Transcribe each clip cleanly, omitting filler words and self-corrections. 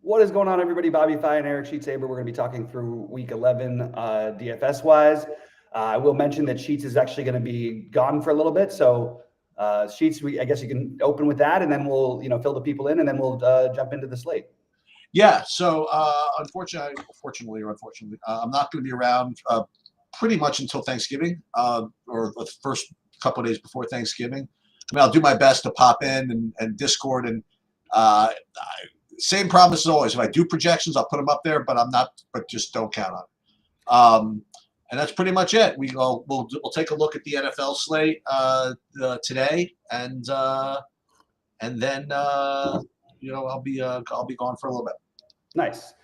What is going on, everybody? BobbyFi and Eric Sheets. We're going to be talking through Week 11 DFS-wise. I will mention that Sheets is actually going to be gone for a little bit. So Sheets, I guess you can open with that, and then we'll fill the people in, and then we'll jump into the slate. Yeah. So unfortunately, I'm not going to be around pretty much until Thanksgiving or the first couple of days before Thanksgiving. I mean, I'll do my best to pop in and Discord and same promise as always. If I do projections, I'll put them up there, but just don't count on it. And that's pretty much it. We'll take a look at the NFL slate today, and then I'll be gone for a little bit. Nice.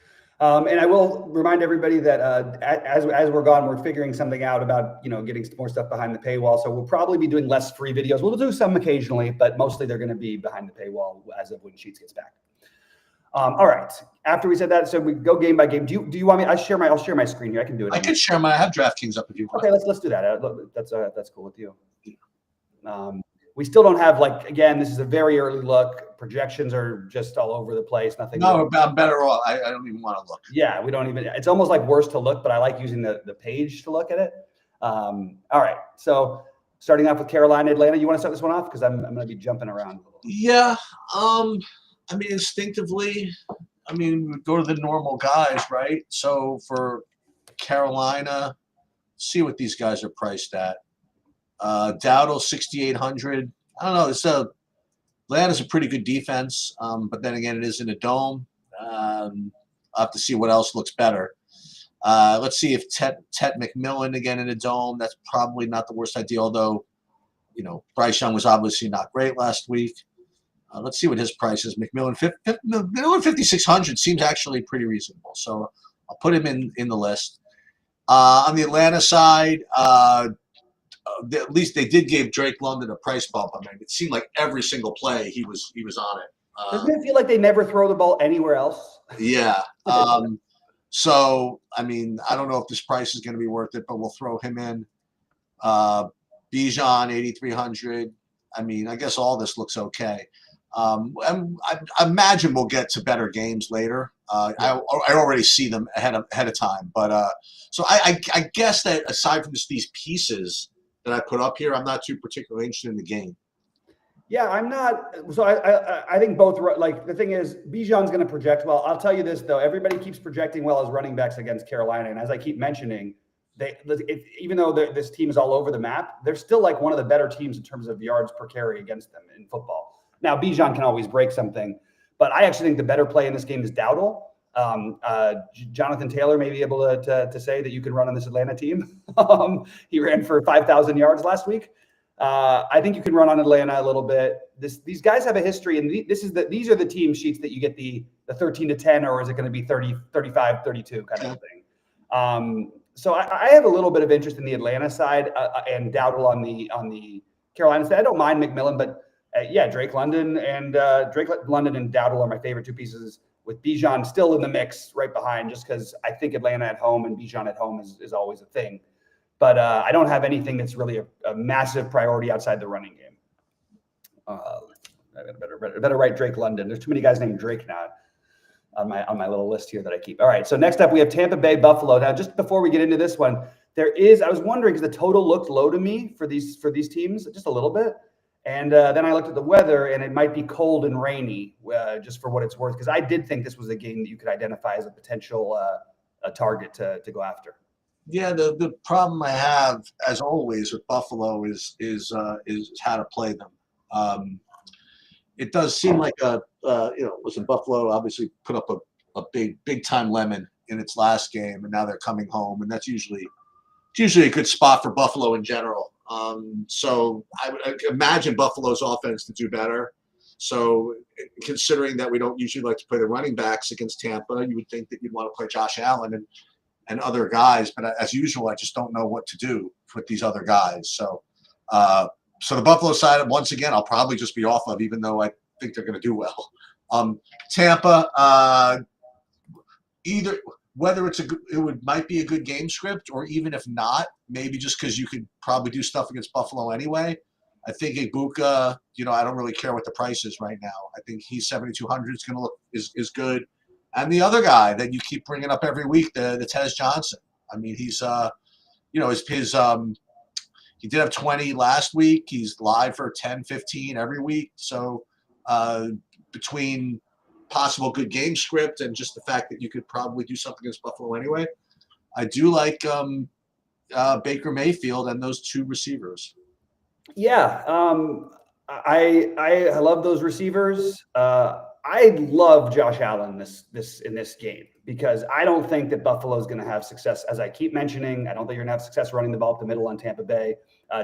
And I will remind everybody that as we're gone, we're figuring something out about getting more stuff behind the paywall. So we'll probably be doing less free videos. We'll do some occasionally, but mostly they're going to be behind the paywall as of when Sheets gets back. All right. After we said that, so we go game by game. Do you want me? I'll share my screen here. I can do it. I can share I have DraftKings up if you want. Okay, let's do that. That's cool with you. We still don't have again. This is a very early look. Projections are just all over the place. Nothing. No, I'm better off. I don't even want to look. Yeah, we don't even. It's almost like worse to look, but I like using the page to look at it. All right. So starting off with Carolina, Atlanta. You want to start this one off because I'm going to be jumping around. Yeah. I mean, instinctively, we go to the normal guys, right? So for Carolina, see what these guys are priced at. Dowdle 6,800. I don't know. Atlanta's a pretty good defense, but then again, it is in a dome. I'll have to see what else looks better. Let's see if Tet McMillan again in a dome. That's probably not the worst idea, although Bryce Young was obviously not great last week. Let's see what his price is. McMillan 5,600 seems actually pretty reasonable, so I'll put him in the list. On the Atlanta side, at least they did give Drake London a price bump. I mean, it seemed like every single play he was on it. Doesn't it feel like they never throw the ball anywhere else? Yeah. So I mean, I don't know if this price is going to be worth it, but we'll throw him in. Bijan 8,300. I mean, I guess all this looks okay. I imagine we'll get to better games later. I already see them ahead of time, but so I guess that aside from just these pieces that I put up here, I'm not too particularly interested in the game. Yeah, I'm not. So I think both. The thing is, Bijan's going to project well. I'll tell you this though, everybody keeps projecting well as running backs against Carolina, and as I keep mentioning, even though this team is all over the map, they're still one of the better teams in terms of yards per carry against them in football. Now, Bijan can always break something, but I actually think the better play in this game is Dowdle. Jonathan Taylor may be able to say that you can run on this Atlanta team. He ran for 5,000 yards last week. I think you can run on Atlanta a little bit. These guys have a history, and these are the team sheets that you get the 13-10, or is it going to be 30, 35, 32 kind of thing. So I have a little bit of interest in the Atlanta side and Dowdle on the Carolina side. I don't mind McMillan, but Drake London and Dowdle are my favorite two pieces, with Bijan still in the mix right behind, just because I think Atlanta at home and Bijan at home is always a thing. But I don't have anything that's really a massive priority outside the running game. I better write Drake London. There's too many guys named Drake now on my little list here that I keep. All right, so next up we have Tampa Bay Buffalo. Now, just before we get into this one, I was wondering because the total looked low to me for these teams, just a little bit. And then I looked at the weather, and it might be cold and rainy, just for what it's worth, because I did think this was a game that you could identify as a potential a target to go after. Yeah, the problem I have, as always, with Buffalo is how to play them. It does seem like listen, Buffalo obviously put up a big time lemon in its last game, and now they're coming home, and that's usually a good spot for Buffalo in general. So I would imagine Buffalo's offense to do better. So considering that we don't usually like to play the running backs against Tampa, you would think that you'd want to play Josh Allen and other guys. But as usual, I just don't know what to do with these other guys. So the Buffalo side, once again, I'll probably just be off of, even though I think they're going to do well. Tampa, either – whether might be a good game script, or even if not, maybe just because you could probably do stuff against Buffalo anyway. I think Ibuka, I don't really care what the price is right now. I think he's 7,200 is going to look is good. And the other guy that you keep bringing up every week, the Tez Johnson. I mean, he's he did have 20 last week. He's live for 10, 15 every week. So between possible good game script and just the fact that you could probably do something against Buffalo anyway, I do like Baker Mayfield and those two receivers. Yeah, I love those receivers. I love Josh Allen in this game because I don't think that Buffalo is going to have success. As I keep mentioning, I don't think you're going to have success running the ball up the middle on Tampa Bay.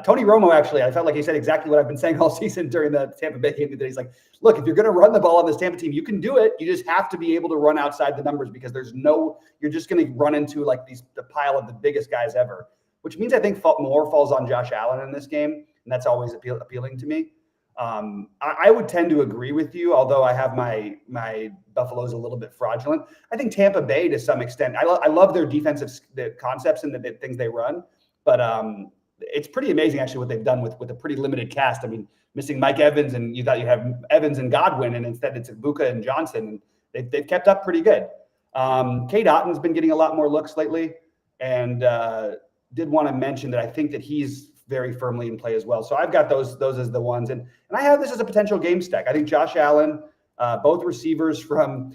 Tony Romo, actually, I felt like he said exactly what I've been saying all season during the Tampa Bay game today. He's like, look, if you're going to run the ball on this Tampa team, you can do it. You just have to be able to run outside the numbers because you're just going to run into like the pile of the biggest guys ever, which means I think more falls on Josh Allen in this game. And that's always appealing to me. I would tend to agree with you, although I have my Buffalo's a little bit fraudulent. I think Tampa Bay, to some extent, I love their defensive concepts and the things they run, but it's pretty amazing actually what they've done with a pretty limited cast. I mean, missing Mike Evans, and you thought you have Evans and Godwin, and instead it's Ibuka and Johnson. And they've kept up pretty good. Cade Otton's been getting a lot more looks lately, and did want to mention that I think that he's very firmly in play as well. So I've got those as the ones. And I have this as a potential game stack. I think Josh Allen, both receivers from,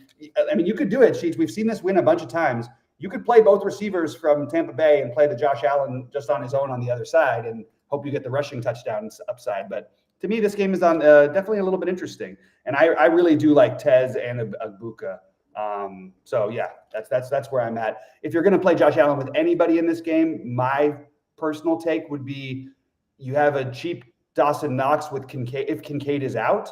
I mean, you could do it, Sheets. We've seen this win a bunch of times. You could play both receivers from Tampa Bay and play the Josh Allen just on his own on the other side and hope you get the rushing touchdowns upside. But to me, this game is on definitely a little bit interesting. And I really do like Tez and Ibuka. So yeah, that's where I'm at. If you're going to play Josh Allen with anybody in this game, my personal take would be you have a cheap Dawson Knox with Kincaid. If Kincaid is out,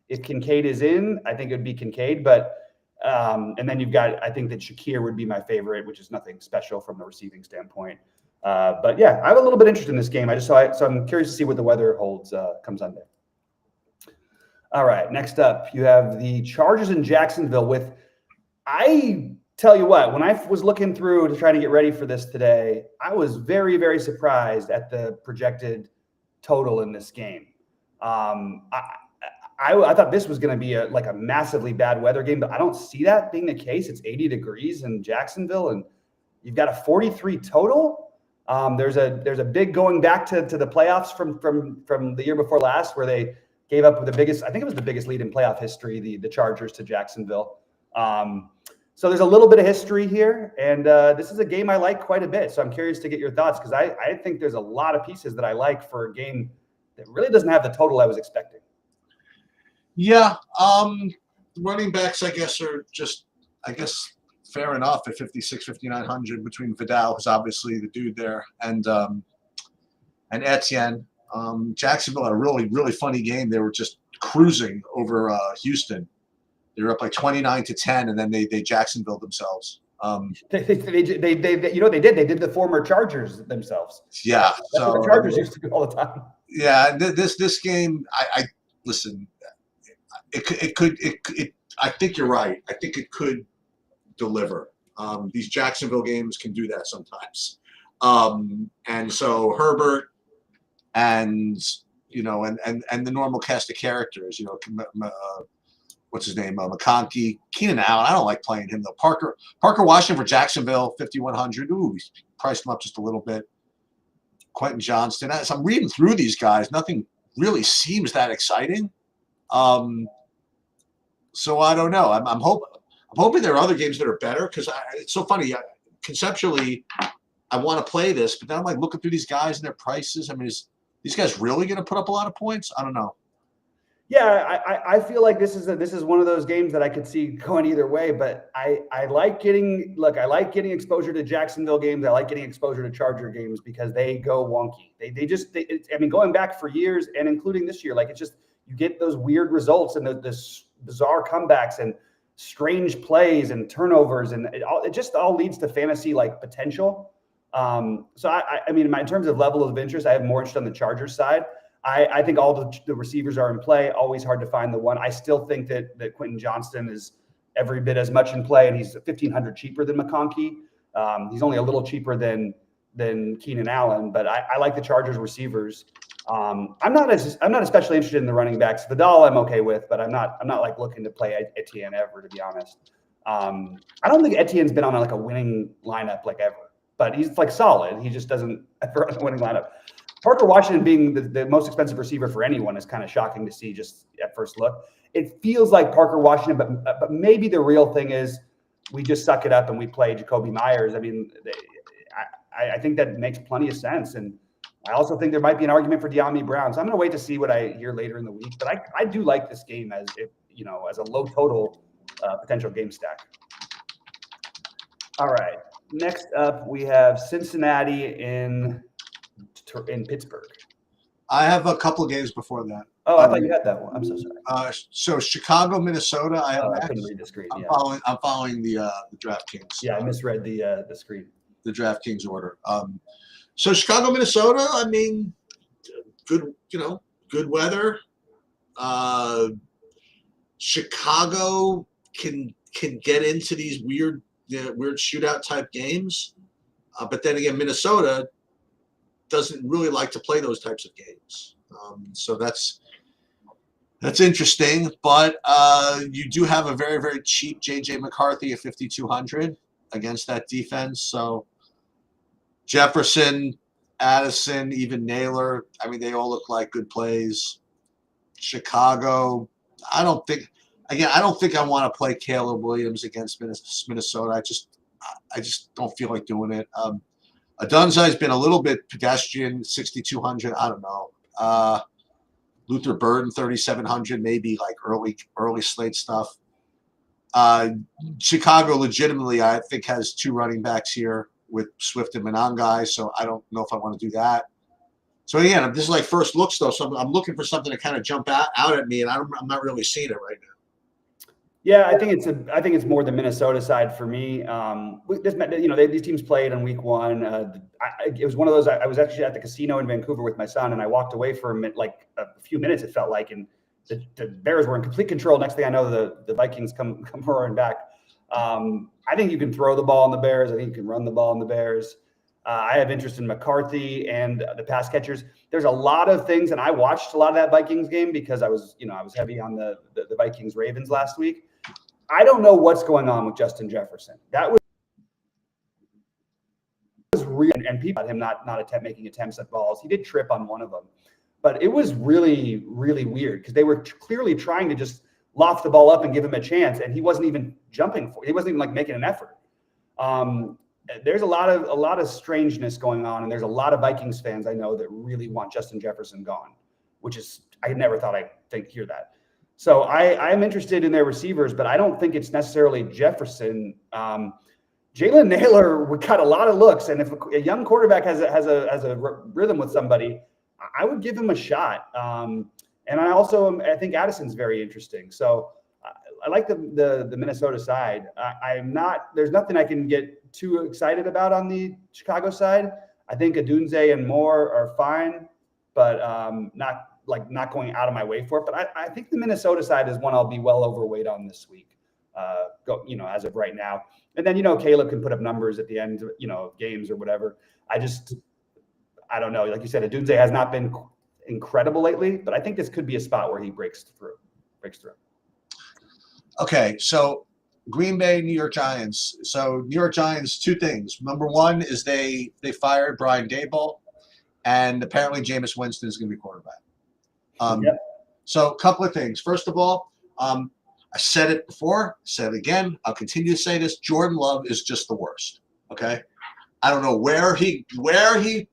if Kincaid is in, I think it would be Kincaid. But and then you've got, I think that Shakir would be my favorite, which is nothing special from the receiving standpoint. But yeah, I have a little bit interested in this game. So I'm curious to see what the weather holds come Sunday. All right, next up, you have the Chargers in Jacksonville with, I tell you what, when I was looking through to try to get ready for this today, I was very, very surprised at the projected total in this game. I thought this was going to be a massively bad weather game, but I don't see that being the case. It's 80 degrees in Jacksonville, and you've got a 43 total. There's a big going back to the playoffs from the year before last, where they gave up with the biggest, I think it was the biggest lead in playoff history, the Chargers to Jacksonville. So there's a little bit of history here, and this is a game I like quite a bit. So I'm curious to get your thoughts because I think there's a lot of pieces that I like for a game that really doesn't have the total I was expecting. Yeah, running backs, I guess, are just, fair enough at 5,600, 5,900 between Vidal, who's obviously the dude there, and Etienne. Jacksonville had a really, really funny game. They were just cruising over Houston. They were up like 29-10, and then they Jacksonville themselves. They you know what they did? They did the former Chargers themselves. Yeah, that's what the Chargers used to do all the time. Yeah, this game, I listen. It could. I think you're right. I think it could deliver. These Jacksonville games can do that sometimes. And so Herbert and the normal cast of characters, what's his name? McConkey, Keenan Allen. I don't like playing him though. Parker Washington for Jacksonville, 5,100. Ooh, we priced him up just a little bit. Quentin Johnston. As I'm reading through these guys, nothing really seems that exciting. So I don't know. I'm hoping there are other games that are better because it's so funny. Conceptually, I want to play this, but then I'm like looking through these guys and their prices. I mean, is these guys really going to put up a lot of points? I don't know. Yeah, I feel like this is one of those games that I could see going either way, but I like getting exposure to Jacksonville games. I like getting exposure to Charger games because they go wonky. I mean, going back for years and including this year, it's just you get those weird results and this bizarre comebacks and strange plays and turnovers, and it just all leads to fantasy potential. So I mean, in terms of level of interest, I have more interest on the Chargers side. I think all the receivers are in play. Always hard to find the one. I still think that Quentin Johnston is every bit as much in play, and he's 1,500 cheaper than McConkey. He's only a little cheaper than Keenan Allen, but I like the Chargers receivers. I'm not especially interested in the running backs. Vidal I'm okay with, but I'm not looking to play Etienne ever, to be honest. I don't think Etienne's been on like a winning lineup like ever, but he's like solid. He just doesn't ever on a winning lineup. Parker Washington being the most expensive receiver for anyone is kind of shocking to see just at first look. It feels like Parker Washington, but maybe the real thing is we just suck it up and we play Jacoby Myers. I mean, I think that makes plenty of sense. And I also think there might be an argument for De'Ami Brown. So I'm going to wait to see what I hear later in the week. But I do like this game as as a low total potential game stack. All right. Next up, we have Cincinnati in Pittsburgh. I have a couple of games before that. Oh, I thought you had that one. I'm so sorry. So Chicago, Minnesota. I couldn't read the screen. I'm following the DraftKings. Yeah, I misread the screen. The DraftKings order. So Chicago, Minnesota. I mean, good. Good weather. Chicago can get into these weird shootout type games, but then again, Minnesota doesn't really like to play those types of games. So that's interesting. But you do have a very, very cheap J.J. McCarthy at 5,200 against that defense. So Jefferson, Addison, even Naylor, I mean, they all look like good plays. Chicago, I don't think I want to play Caleb Williams against Minnesota. I just don't feel like doing it. Adunzai's been a little bit pedestrian, 6,200. I don't know. Luther Burden, 3,700, maybe like early slate stuff. Chicago legitimately, I think, has two running backs here with Swift and Monangai, so I don't know if I want to do that. So again, this is like first looks though, so I'm looking for something to kind of jump out at me, and I'm not really seeing it right now. Yeah, I think it's more the Minnesota side for me. These teams played on week one. It was one of those. I was actually at the casino in Vancouver with my son, and I walked away for like a few minutes. It felt like, and the Bears were in complete control. Next thing I know, the Vikings come roaring back. I think you can throw the ball on the Bears. I think you can run the ball on the Bears. I have interest in McCarthy and the pass catchers. There's a lot of things, and I watched a lot of that Vikings game because I was heavy on the Vikings Ravens last week. I don't know what's going on with Justin Jefferson. That was real, and people had him not making attempts at balls. He did trip on one of them, but it was really, really weird because they were clearly trying to just loft the ball up and give him a chance, and he wasn't even jumping for it. He wasn't even like making an effort. There's a lot of strangeness going on, and there's a lot of Vikings fans I know that really want Justin Jefferson gone, which is I never thought I'd hear that. So I'm interested in their receivers, but I don't think it's necessarily Jefferson. Jalen Naylor got a lot of looks, and if a young quarterback has a rhythm with somebody, I would give him a shot. And I think Addison's very interesting. So I like the Minnesota side. There's nothing I can get too excited about on the Chicago side. I think Adunze and Moore are fine, but not going out of my way for it. But I think the Minnesota side is one I'll be well overweight on this week, as of right now. And then, Caleb can put up numbers at the end, of games or whatever. I don't know. Like you said, Adunze has not been incredible lately, but I think this could be a spot where he breaks through. Okay, so Green Bay, New York Giants. So New York Giants, two things. Number one is they fired Brian Daboll, and apparently Jameis Winston is going to be quarterback. So a couple of things. First of all, I said it before, said it again. I'll continue to say this. Jordan Love is just the worst. Okay, I don't know where he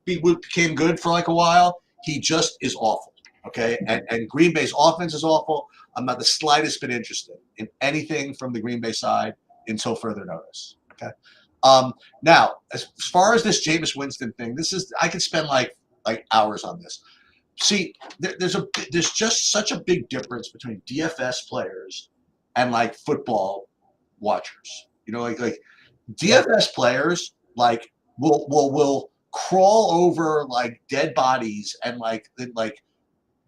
became good for like a while. He just is awful. Okay, and Green Bay's offense is awful. I'm not the slightest bit interested in anything from the Green Bay side until further notice. Okay. Now, as far as this Jameis Winston thing, I could spend like hours on this. See, there's just such a big difference between DFS players and like football watchers. Like DFS players like will crawl over like dead bodies and like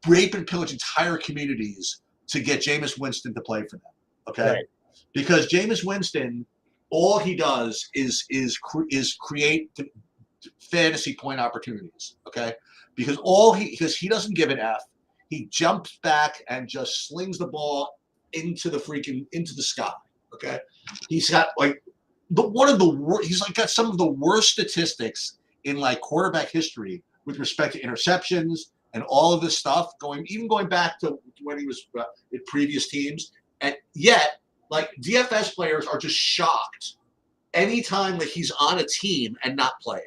rape and pillage entire communities to get Jameis Winston to play for them. Okay, right. Because Jameis Winston, all he does is create fantasy point opportunities. Okay. Because he doesn't give an F. He jumps back and just slings the ball into the sky. Okay, he's got like he's like got some of the worst statistics in like quarterback history with respect to interceptions and all of this stuff. Going back to when he was at previous teams, and yet like DFS players are just shocked anytime that he's on a team and not playing.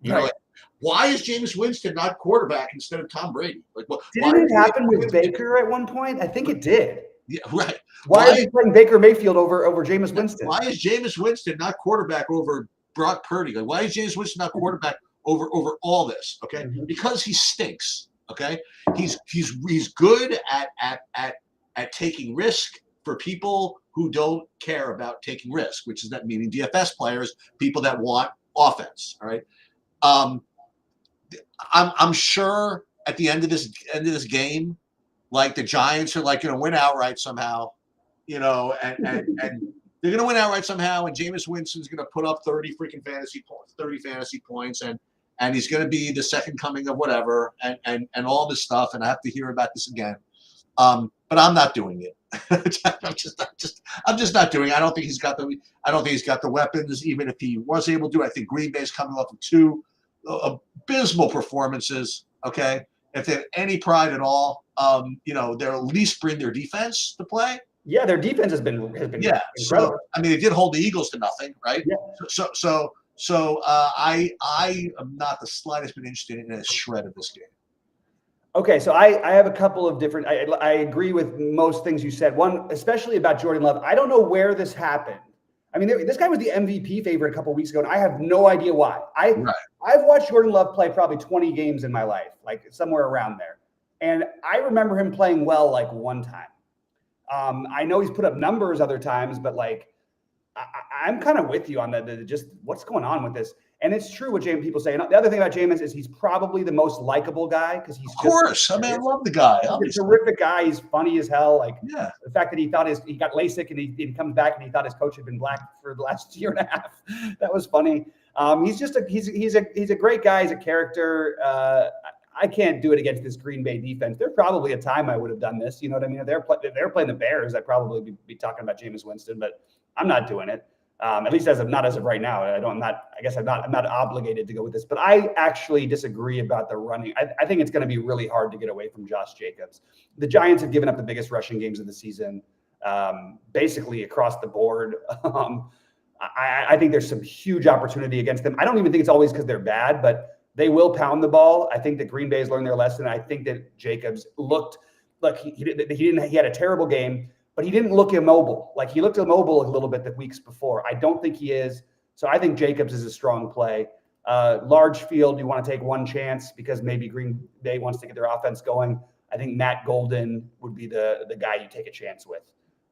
You know, like, why is Jameis Winston not quarterback instead of Tom Brady? Like, didn't it happen with Baker at one point? I think it did. Yeah, right. Why are they playing Baker Mayfield over Jameis Winston? Why is Jameis Winston not quarterback over Brock Purdy? Like, why is Jameis Winston not quarterback over all this? Okay, because he stinks. Okay, he's good at taking risk for people who don't care about taking risk, which is that meaning DFS players, people that want offense. All right. I'm sure at the end of this game, like the Giants are like going to win outright somehow, you know, and they're going to win outright somehow, and Jameis Winston's going to put up 30 fantasy points, and he's going to be the second coming of whatever, and all this stuff, and I have to hear about this again. But I'm not doing it. I'm just not doing it. I don't think he's got the weapons. Even if he was able to, I think Green Bay's coming off of 2 abysmal performances. Okay, if they have any pride at all, you know, they'll at least bring their defense to play. Yeah, their defense has been yeah. incredible. So I mean, they did hold the Eagles to nothing, right? Yeah. So I am not the slightest bit interested in a shred of this game. Okay, so I have a couple of different. I agree with most things you said. One, especially about Jordan Love. I don't know where this happened. I mean, this guy was the MVP favorite a couple of weeks ago, and I have no idea why. I've watched Jordan Love play probably 20 games in my life, like somewhere around there, and I remember him playing well like one time. I know he's put up numbers other times, but like I'm kind of with you on that. Just what's going on with this? And it's true what people say. And the other thing about Jameis is he's probably the most likable guy because he's I love the guy. He's a terrific guy. He's funny as hell. Like the fact that he got LASIK and he comes back and he thought his coach had been black for the last year and a half. That was funny. He's a great guy. He's a character. I can't do it against this Green Bay defense. There's probably a time I would have done this. You know what I mean? If they're playing the Bears, I'd probably be talking about Jameis Winston, but I'm not doing it. At least not as of right now. I'm not obligated to go with this, but I actually disagree about the running. I think it's going to be really hard to get away from Josh Jacobs. The Giants have given up the biggest rushing games of the season, basically across the board. I think there's some huge opportunity against them. I don't even think it's always because they're bad, but they will pound the ball. I think that Green Bay has learned their lesson. I think that Jacobs looked like he had a terrible game. But he didn't look immobile. Like he looked immobile a little bit the weeks before. I don't think he is. So I think Jacobs is a strong play. Large field, you want to take one chance because maybe Green Bay wants to get their offense going. I think Matt Golden would be the guy you take a chance with.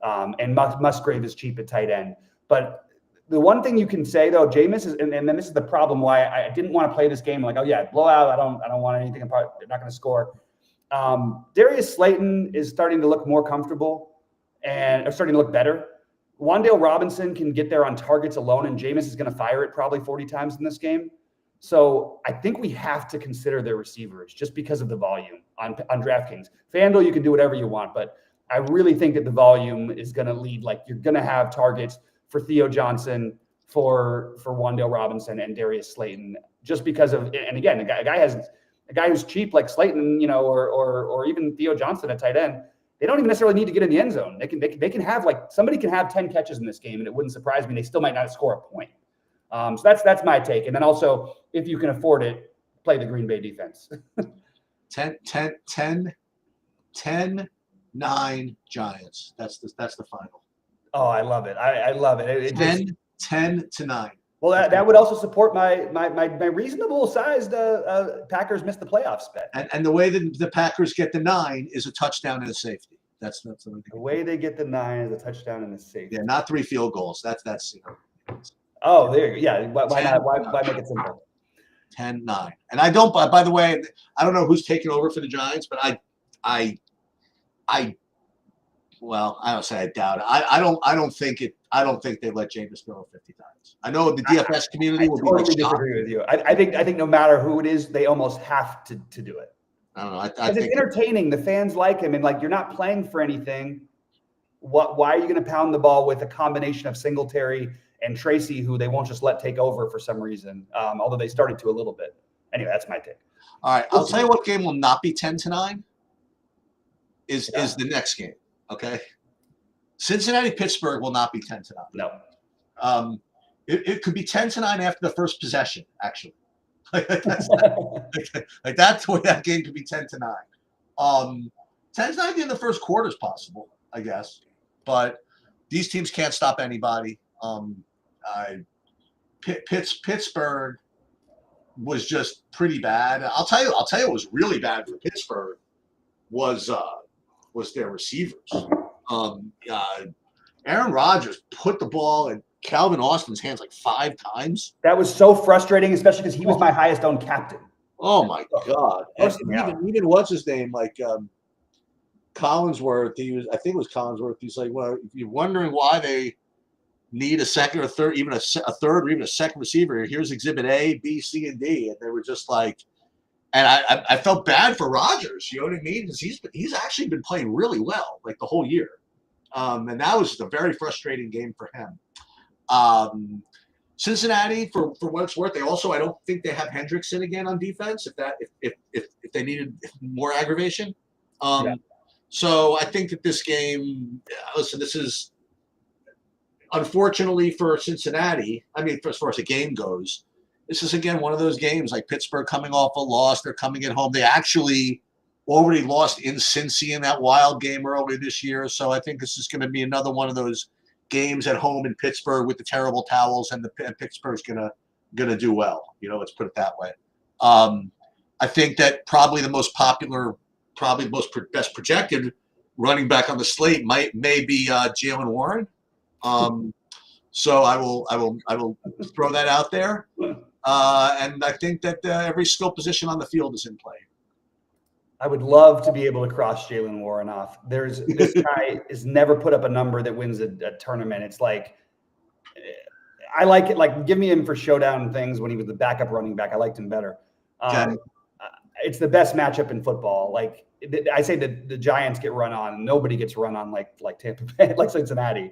And Musgrave is cheap at tight end. But the one thing you can say though, Jameis is, and then this is the problem why I didn't want to play this game. Like, oh yeah, blowout. I don't want anything apart. They're not going to score. Darius Slayton is starting to look more comfortable. And are starting to look better. Wan'Dale Robinson can get there on targets alone, and Jameis is going to fire it probably 40 times in this game. So I think we have to consider their receivers just because of the volume on DraftKings. FanDuel, you can do whatever you want, but I really think that the volume is going to lead. Like you're going to have targets for Theo Johnson, for Wan'Dale Robinson, and Darius Slayton, just because of. And again, a guy who's cheap like Slayton, you know, or even Theo Johnson at tight end. They don't even necessarily need to get in the end zone. They can have like somebody can have 10 catches in this game, and it wouldn't surprise me. They still might not score a point. So that's my take. And then also, if you can afford it, play the Green Bay defense. 10-9 Giants. That's the final. Oh, I love it. I love it. 10-9. Well, that would also support my reasonable sized Packers missed the playoffs bet. And the way that the Packers get the 9 is a touchdown and a safety. That's the way they get the 9 is a touchdown and a safety. Yeah, not 3 field goals. That's you know. Oh, there you go. Yeah. Why not? Why make it simple? 10-9. And I don't. By the way, I don't know who's taking over for the Giants, but well, I don't say I doubt it. I don't think they let Jameis go 50 times. I know the DFS community will totally disagree with you. I think no matter who it is, they almost have to do it. I don't know. I think it's entertaining. The fans like him, and like you're not playing for anything. Why are you going to pound the ball with a combination of Singletary and Tracy, who they won't just let take over for some reason? Although they started to a little bit. Anyway, that's my take. All right, I'll tell you what game will not be 10-9 is the next game. Okay, Cincinnati-Pittsburgh will not be 10-9. No. It could be 10-9 after the first possession, actually. That's the way that game could be 10-9. 10-9 in the first quarter is possible, I guess, but these teams can't stop anybody. Pittsburgh was just pretty bad. I'll tell you what was really bad for Pittsburgh was their receivers. Aaron Rodgers put the ball in Calvin Austin's hands like 5 times. That was so frustrating, especially because he was my highest owned captain. Oh my God! And even what's his name, like Collinsworth. I think it was Collinsworth. He's like, well, if you're wondering why they need a second or third, even a third or even a second receiver, here's Exhibit A, B, C, and D, and they were just like, and I felt bad for Rodgers. You know what I mean? Because he's actually been playing really well, like the whole year, and that was a very frustrating game for him. Cincinnati, for what it's worth, I don't think they have Hendrickson again on defense. If they needed more aggravation, so I think that this game. Listen, this is unfortunately for Cincinnati. I mean, as far as the game goes, this is again one of those games like Pittsburgh coming off a loss. They're coming at home. They actually already lost in Cincy in that wild game earlier this year. So I think this is going to be another one of those games at home in Pittsburgh with the terrible towels, and Pittsburgh's gonna do well. You know, let's put it that way. I think that probably the most popular, best projected running back on the slate may be Jalen Warren. So I will throw that out there, and I think that every skill position on the field is in play. I would love to be able to cross Jalen Warren off. This guy has never put up a number that wins a tournament. It's like, I like it. Like, give me him for showdown things when he was the backup running back. I liked him better. It's the best matchup in football. Like I say, the Giants get run on. Nobody gets run on like Tampa Bay, like Cincinnati.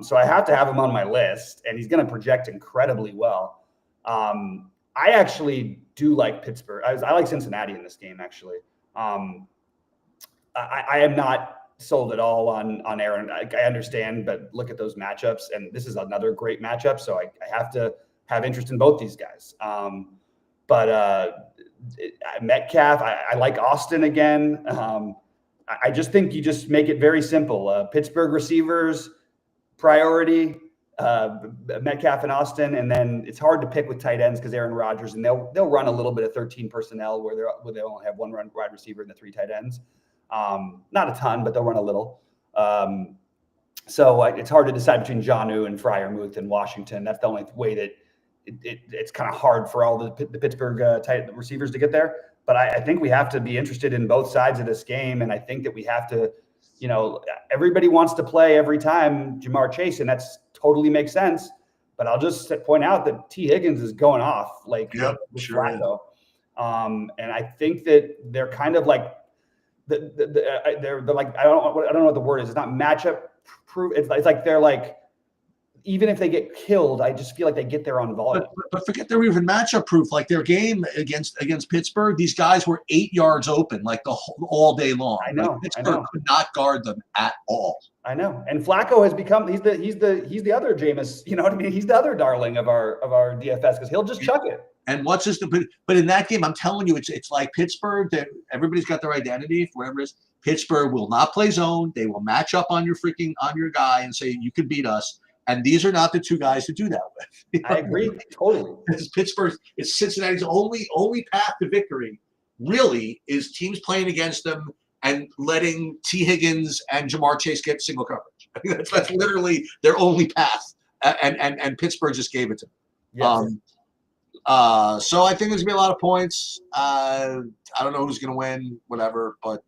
So I have to have him on my list, and he's going to project incredibly well. I actually do like Pittsburgh. I like Cincinnati in this game, actually. I am not sold at all on Aaron. I understand, but look at those matchups, and this is another great matchup. So I have to have interest in both these guys. Metcalf, I like Austin again. I just think you just make it very simple. Pittsburgh receivers, priority, Metcalf and Austin, and then it's hard to pick with tight ends because Aaron Rodgers, and they'll run a little bit of 13 personnel where they only have one wide receiver and the 3 tight ends. Not a ton, but they'll run a little. So it's hard to decide between Jonnu and Freiermuth and Washington. That's the only way that it's kind of hard for all the Pittsburgh tight receivers to get there. But I think we have to be interested in both sides of this game, and I think that we have to. You know, everybody wants to play every time Jamar Chase, and that's totally makes sense. But I'll just point out that T. Higgins is going off with Flacco. And I think that they're kind of like they're like I don't know what the word is. It's not matchup proof. It's like they're like, even if they get killed, I just feel like they get there on volume. But forget they're even matchup proof. Like their game against Pittsburgh, these guys were 8 yards open like all day long. I know. Like Pittsburgh could not guard them at all. I know. And Flacco has become he's the other Jameis. You know what I mean? He's the other darling of our DFS because he'll just chuck it. And what's this? But in that game, I'm telling you, it's like Pittsburgh. Everybody's got their identity, whatever it is. Pittsburgh will not play zone. They will match up on your guy and say you can beat us. And these are not the 2 guys to do that with. You know? I agree totally. It's Cincinnati's only path to victory. Really, is teams playing against them and letting T. Higgins and Jamar Chase get single coverage. I mean, that's literally their only path. And Pittsburgh just gave it to them. Yes. So I think there's gonna be a lot of points. I don't know who's gonna win, whatever. But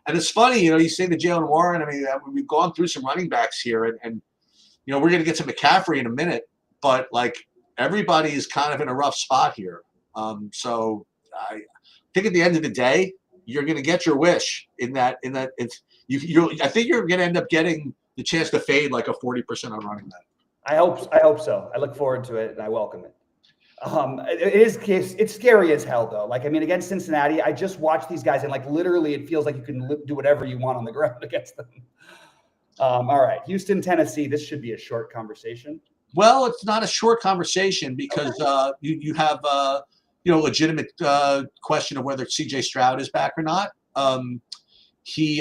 and it's funny, you know, you say the Jalen Warren. I mean, we've gone through some running backs here, and you know, we're going to get to McCaffrey in a minute, but like everybody is kind of in a rough spot here. So I think at the end of the day, you're going to get your wish in that it's, I think you're going to end up getting the chance to fade like a 40% on running back. I hope so. I look forward to it and I welcome it. It's scary as hell though. Like, I mean, against Cincinnati, I just watched these guys and like literally it feels like you can do whatever you want on the ground against them. All right, Houston, Tennessee. This should be a short conversation. Well, it's not a short conversation because you have legitimate question of whether C.J. Stroud is back or not. He's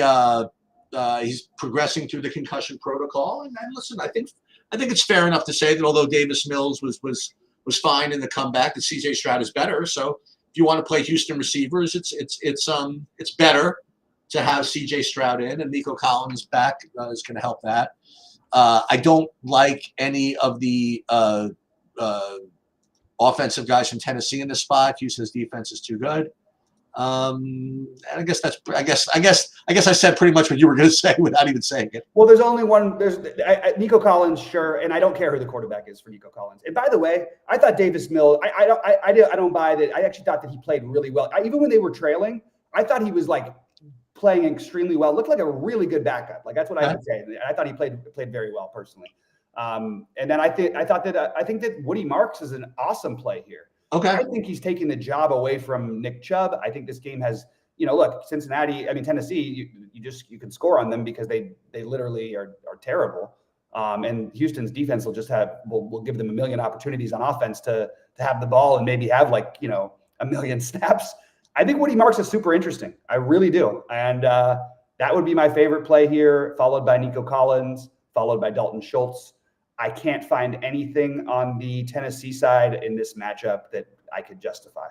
progressing through the concussion protocol, and listen, I think it's fair enough to say that although Davis Mills was fine in the comeback, that C.J. Stroud is better. So if you want to play Houston receivers, it's better to have C.J. Stroud in, and Nico Collins back is going to help that. I don't like any of the offensive guys from Tennessee in this spot. Houston's defense is too good. And I guess I said pretty much what you were going to say without even saying it. Well, there's only one. There's Nico Collins, sure, and I don't care who the quarterback is for Nico Collins. And by the way, I thought Davis Mills. I don't buy that. I actually thought that he played really well. Even when they were trailing, I thought he was like playing extremely well. Looked like a really good backup. Like that's what I would say. I thought he played very well personally. And then I think that Woody Marks is an awesome play here. Okay. I think he's taking the job away from Nick Chubb. I think this game has, look, Tennessee, you can score on them because they literally are terrible. And Houston's defense will give them a million opportunities on offense to have the ball and maybe have a million snaps. I think Woody Marks is super interesting. I really do. And that would be my favorite play here, followed by Nico Collins, followed by Dalton Schultz. I can't find anything on the Tennessee side in this matchup that I could justify.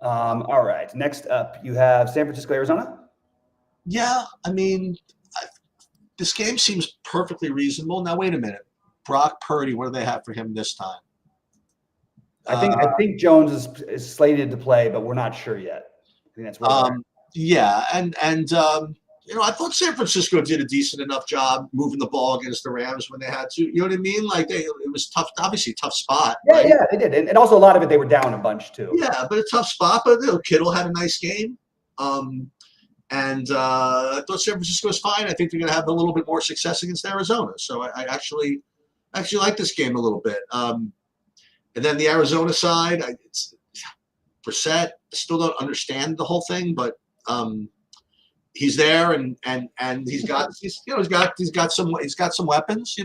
All right. Next up, you have San Francisco, Arizona. Yeah, I mean, this game seems perfectly reasonable. Now, wait a minute. Brock Purdy, what do they have for him this time? I think Jones is slated to play, but we're not sure yet. I think that's what yeah, and I thought San Francisco did a decent enough job moving the ball against the Rams when they had to. You know what I mean? Like it was tough, obviously tough spot. Yeah, right? Yeah, they did, and also a lot of it they were down a bunch too. Yeah, but a tough spot. But Kittle had a nice game, and I thought San Francisco was fine. I think they're going to have a little bit more success against Arizona. So I actually like this game a little bit. And then the Arizona side, it's Brissett. I still don't understand the whole thing, but he's there and he's got some weapons.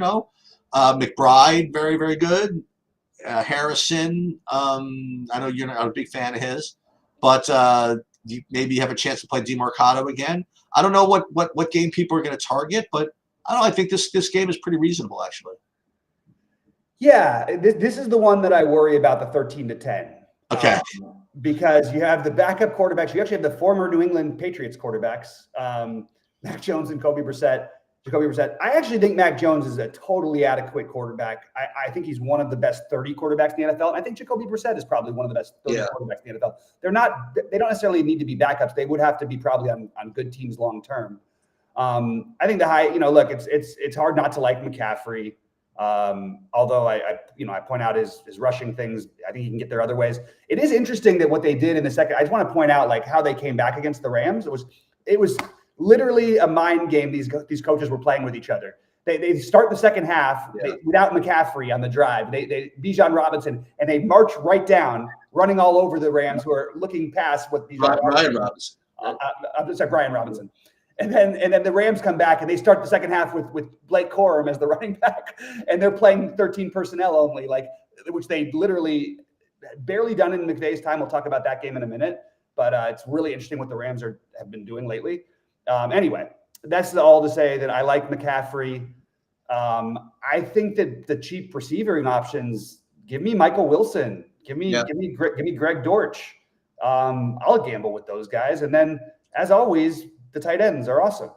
McBride, very very good. Harrison, I know you're not a big fan of his, but you maybe have a chance to play DeMarcado again. I don't know what game people are going to target, but I don't know. I think this game is pretty reasonable actually. Yeah, this is the one that I worry about, the 13-10. Okay. Because you have the backup quarterbacks. You actually have the former New England Patriots quarterbacks, Mac Jones and Jacoby Brissett. I actually think Mac Jones is a totally adequate quarterback. I think he's one of the best 30 quarterbacks in the NFL. And I think Jacoby Brissett is probably one of the best 30 quarterbacks in the NFL. They don't necessarily need to be backups. They would have to be probably on good teams long term. I think look, it's hard not to like McCaffrey. Although I point out his rushing things, I think he can get there other ways. It is interesting that what they did in the second. I just want to point out like how they came back against the Rams. It was literally a mind game. These coaches were playing with each other. They start the second half without McCaffrey on the drive. They Bijan Robinson and they march right down, running all over the Rams who are looking past what Bijan Brian Robinson. I'm sorry, Brian Robinson. And then the Rams come back and they start the second half with Blake Corum as the running back, and they're playing 13 personnel only, which they literally barely done in McVay's time. We'll talk about that game in a minute, but it's really interesting what the Rams have been doing lately. Anyway, that's all to say that I like McCaffrey. I think that the cheap receiving options, give me Michael Wilson, give me Greg Dortch. I'll gamble with those guys, and then as always, the tight ends are awesome.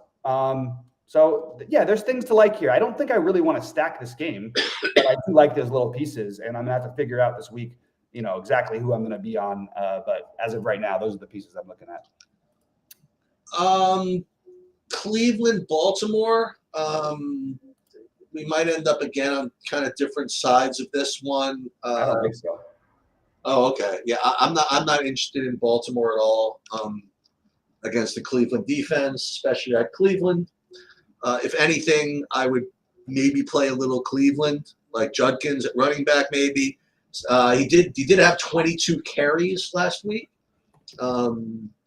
So yeah, there's things to like here. I don't think I really want to stack this game, but I do like those little pieces, and I'm gonna have to figure out this week, exactly who I'm gonna be on. But as of right now, those are the pieces I'm looking at. Cleveland, Baltimore. We might end up again on kind of different sides of this one. I don't think so. Oh, okay. Yeah, I'm not interested in Baltimore at all. against the Cleveland defense, especially at Cleveland. If anything, I would maybe play a little Cleveland, like Judkins at running back maybe. He did have 22 carries last week.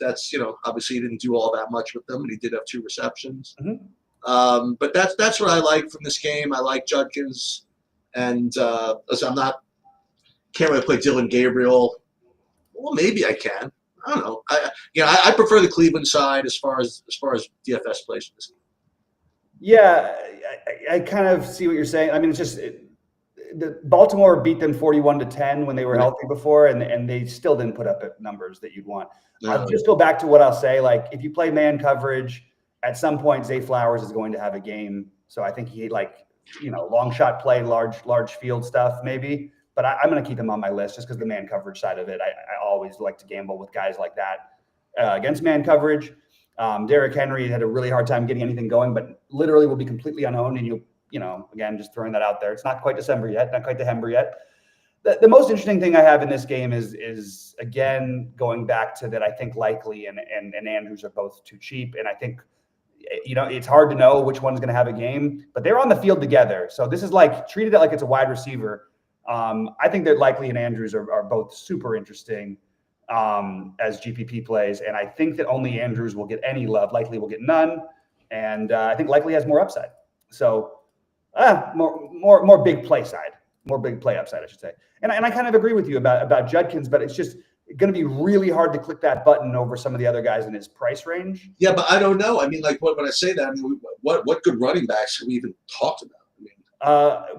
That's, obviously he didn't do all that much with them, but he did have 2 receptions. Mm-hmm. But that's what I like from this game. I like Judkins, and listen, can't really play Dylan Gabriel. Well, maybe I can. I don't know. I prefer the Cleveland side as far as DFS plays in this game. Yeah, I kind of see what you're saying. I mean, it's just the Baltimore beat them 41-10 when they were healthy before, and they still didn't put up numbers that you'd want. No. I'll just go back to what I'll say. Like, if you play man coverage, at some point Zay Flowers is going to have a game. So I think he long shot play, large field stuff maybe. But I'm going to keep him on my list just because the man coverage side of it. I always like to gamble with guys like that against man coverage. Derrick Henry had a really hard time getting anything going, but literally will be completely unowned. And again, just throwing that out there. It's not quite December yet, not quite December yet. The most interesting thing I have in this game is again, going back to that I think Likely and Andrews are both too cheap. And I think, it's hard to know which one's going to have a game, but they're on the field together. So this is treated it like it's a wide receiver. I think that Likely and Andrews are both super interesting as GPP plays. And I think that only Andrews will get any love. Likely will get none. And I think Likely has more upside. So more big play side, more big play upside, I should say. And I kind of agree with you about Judkins, but it's just going to be really hard to click that button over some of the other guys in his price range. Yeah, but I don't know. I mean, when I say that, I mean, what good running backs have we even talked about?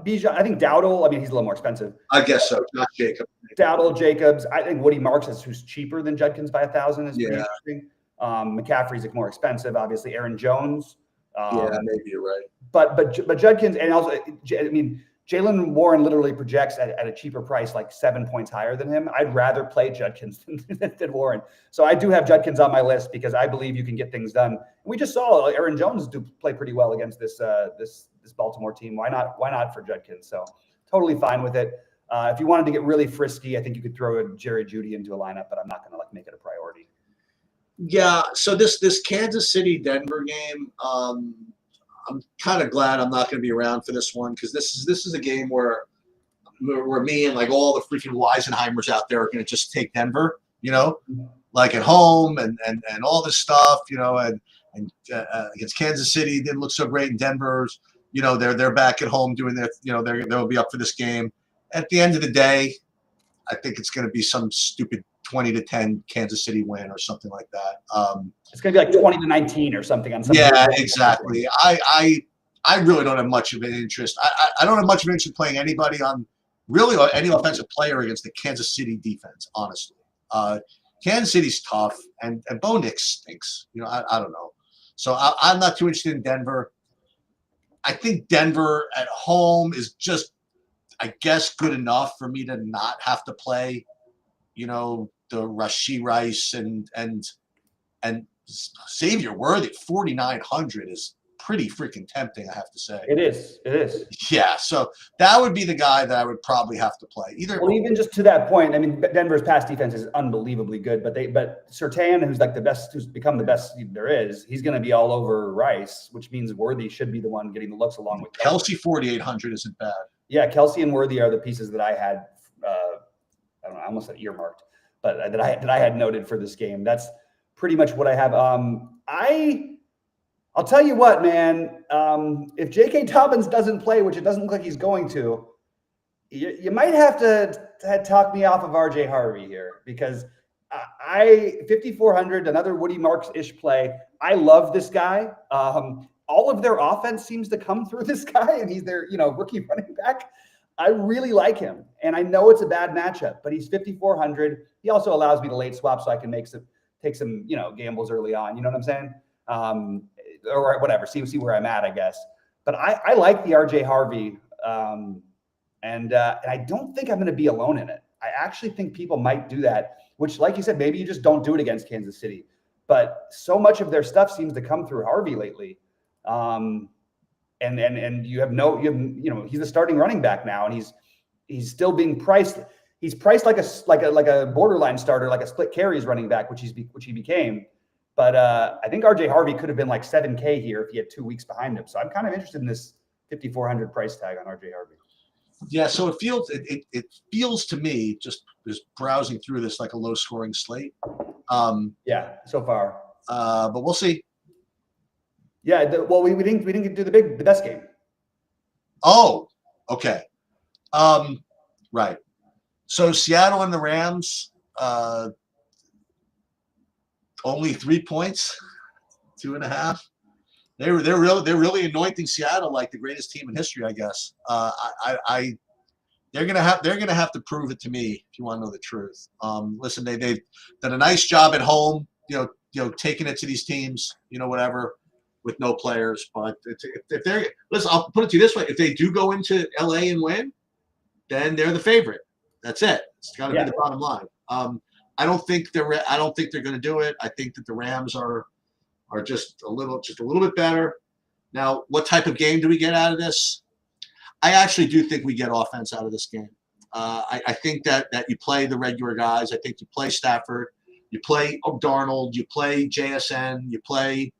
Bijan, I think Dowdle. I mean, he's a little more expensive. I guess so. Not Jacob. Dowdle, Jacobs. I think Woody Marks is who's cheaper than Judkins by 1,000 is pretty interesting. McCaffrey's more expensive, obviously. Aaron Jones. Maybe you're right. But Judkins, and also, I mean, Jalen Warren literally projects at a cheaper price, like 7 points higher than him. I'd rather play Judkins than Warren. So I do have Judkins on my list because I believe you can get things done. And we just saw Aaron Jones do play pretty well against this Baltimore team. Why not for Judkins? So totally fine with it. If you wanted to get really frisky, I think you could throw a Jerry Jeudy into a lineup, but I'm not going to make it a priority. Yeah. So this Kansas City Denver game, I'm kind of glad I'm not going to be around for this one because this is a game where me and all the freaking Weisenheimers out there are going to just take Denver, like at home and all this stuff, and against Kansas City didn't look so great in Denver's. They're back at home doing their, they'll be up for this game. At the end of the day, I think it's going to be some stupid 20-10 Kansas City win or something like that. It's going to be like 20-19 or something on something. Yeah, exactly. I really don't have much of an interest. I don't have much of an interest in playing anybody on really any offensive player against the Kansas City defense, honestly. Kansas City's tough, and Bo Nix stinks. I don't know. So I'm not too interested in Denver. I think Denver at home is just, I guess, good enough for me to not have to play, the Rashee Rice and Xavier Worthy. 4,900 is pretty freaking tempting, I have to say. It is. Yeah, so that would be the guy that I would probably have to play. Even just to that point, I mean, Denver's pass defense is unbelievably good, but Surtain, who's the best, who's become the best there is, he's going to be all over Rice, which means Worthy should be the one getting the looks along with Kelsey. 4,800 isn't bad. Yeah, Kelsey and Worthy are the pieces that I had. I don't know, I almost said earmarked, but that I had noted for this game. That's pretty much what I have. I'll tell you what, man. If J.K. Dobbins doesn't play, which it doesn't look like he's going to, you might have to talk me off of R.J. Harvey here because 5,400, another Woody Marks-ish play. I love this guy. All of their offense seems to come through this guy, and he's their rookie running back. I really like him, and I know it's a bad matchup, but he's 5,400. He also allows me to late swap so I can take some gambles early on. You know what I'm saying? Or whatever, see where I'm at, I guess. But I like the RJ Harvey, and I don't think I'm going to be alone in it. I actually think people might do that, which, like you said, maybe you just don't do it against Kansas City. But so much of their stuff seems to come through Harvey lately, and you have he's the starting running back now, and he's still being priced. He's priced like a borderline starter, like a split carries running back, which he became. But I think RJ Harvey could have been like 7K here if he had 2 weeks behind him. So I'm kind of interested in this 5,400 price tag on RJ Harvey. Yeah, so it feels to me, just browsing through this, like a low scoring slate. Yeah, so far. But we'll see. Yeah, well, we didn't do the best game. Oh, okay. Right. So Seattle and the Rams, only 3 points, 2.5. They're really anointing Seattle like the greatest team in history, I guess. They're gonna have to prove it to me if you want to know the truth. Listen, they've done a nice job at home, taking it to these teams, whatever, with no players. But if they're, listen, I'll put it to you this way: if they do go into LA and win, then they're the favorite. That's it. It's got to be the bottom line. I don't think they're going to do it. I think that the Rams are just a little bit better. Now, what type of game do we get out of this? I actually do think we get offense out of this game. I think that you play the regular guys. I think you play Stafford, you play Darnold, you play JSN, you play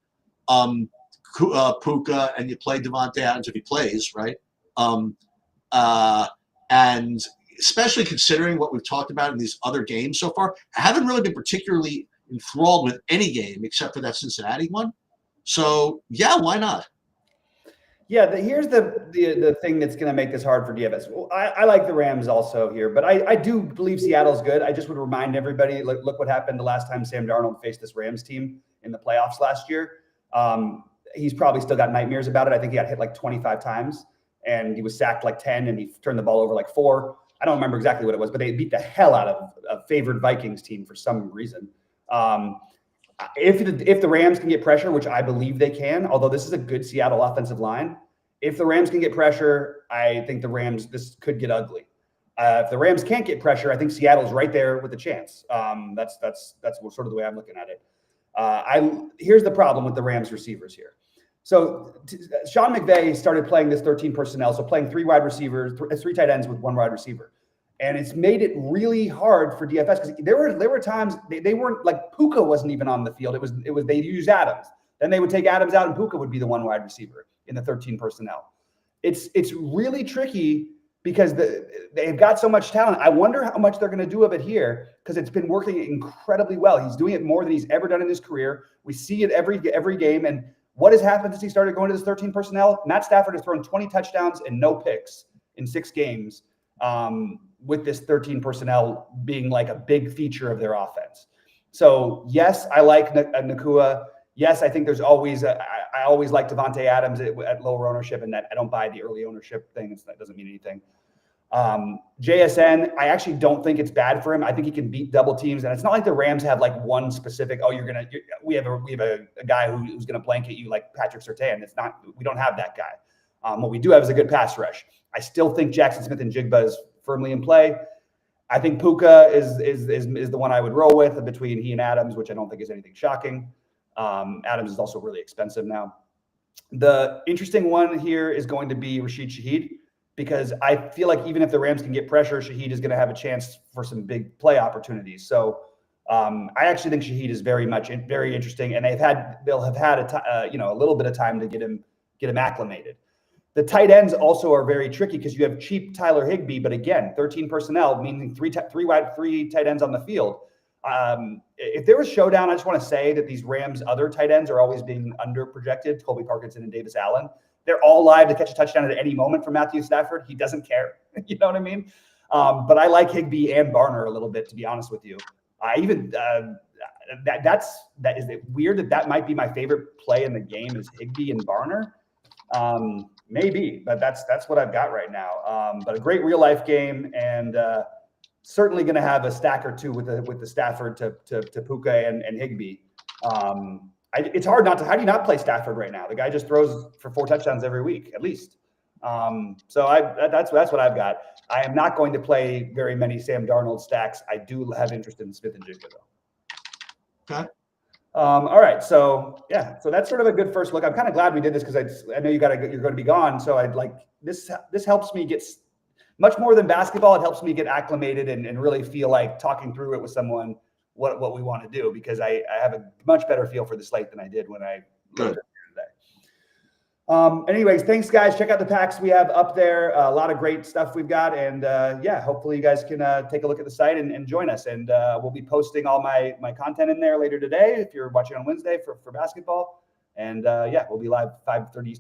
Puka, and you play Devontae Adams if he plays, right? And especially considering what we've talked about in these other games so far, I haven't really been particularly enthralled with any game except for that Cincinnati one. So, yeah, why not? Yeah, here's the thing that's going to make this hard for DFS. Well, I like the Rams also here, but I do believe Seattle's good. I just would remind everybody, look what happened the last time Sam Darnold faced this Rams team in the playoffs last year. He's probably still got nightmares about it. I think he got hit like 25 times, and he was sacked like 10, and he turned the ball over like 4. I don't remember exactly what it was, but they beat the hell out of a favored Vikings team for some reason. If the Rams can get pressure, which I believe they can, although this is a good Seattle offensive line, if the Rams can get pressure, I think this could get ugly. If the Rams can't get pressure, I think Seattle's right there with a chance. That's sort of the way I'm looking at it. Here's the problem with the Rams receivers here. So Sean McVay started playing this 13 personnel, so playing 3 wide receivers, 3 tight ends with 1 wide receiver. And it's made it really hard for DFS because there were times they weren't, like, Puka wasn't even on the field. It was they used Adams. Then they would take Adams out and Puka would be the 1 wide receiver in the 13 personnel. It's really tricky because they've got so much talent. I wonder how much they're going to do of it here because it's been working incredibly well. He's doing it more than he's ever done in his career. We see it every game. And what has happened since he started going to this 13 personnel? Matt Stafford has thrown 20 touchdowns and no picks in 6 games. With this 13 personnel being like a big feature of their offense. So yes, I like Nakua. Yes, I think there's always I always like Devontae Adams at lower ownership, and that I don't buy the early ownership thing. That doesn't mean anything. JSN, I actually don't think it's bad for him. I think he can beat double teams, and it's not like the Rams have like one specific. Oh, we have a guy who's gonna blanket you like Patrick Surtain. It's not. We don't have that guy. What we do have is a good pass rush. I still think Jackson Smith and Jigba is firmly in play. I think Puka is the one I would roll with between he and Adams, which I don't think is anything shocking. Adams is also really expensive now. The interesting one here is going to be Rashid Shaheed, because I feel like even if the Rams can get pressure, Shaheed is going to have a chance for some big play opportunities. So I actually think Shaheed is very interesting, and they'll have had a little bit of time to get him acclimated. The tight ends also are very tricky because you have cheap Tyler Higbee, but again, 13 personnel, meaning three tight ends on the field. If there was showdown, I just want to say that these Rams other tight ends are always being under projected. Colby Parkinson and Davis Allen. They're all live to catch a touchdown at any moment from Matthew Stafford. He doesn't care. You know what I mean? But I like Higbee and Barner a little bit, to be honest with you. That is weird that might be my favorite play in the game is Higbee and Barner. Maybe, but that's what I've got right now. But a great real life game, and certainly going to have a stack or two with the Stafford to Puka and Higbee. It's hard not to. How do you not play Stafford right now? The guy just throws for 4 touchdowns every week, at least. So that's what I've got. I am not going to play very many Sam Darnold stacks. I do have interest in Smith and Jigba though. Okay. All right, so that's sort of a good first look. I'm kind of glad we did this because I know you're going to be gone, so I'd like this. This helps me get much more than basketball. It helps me get acclimated and really feel like talking through it with someone what we want to do, because I have a much better feel for the slate than I did when I Good. today. Anyways, thanks guys. Check out the packs we have up there. A lot of great stuff we've got, and yeah, hopefully you guys can take a look at the site and join us. And we'll be posting all my content in there later today if you're watching on Wednesday for basketball. And yeah, we'll be live 5:30 Eastern.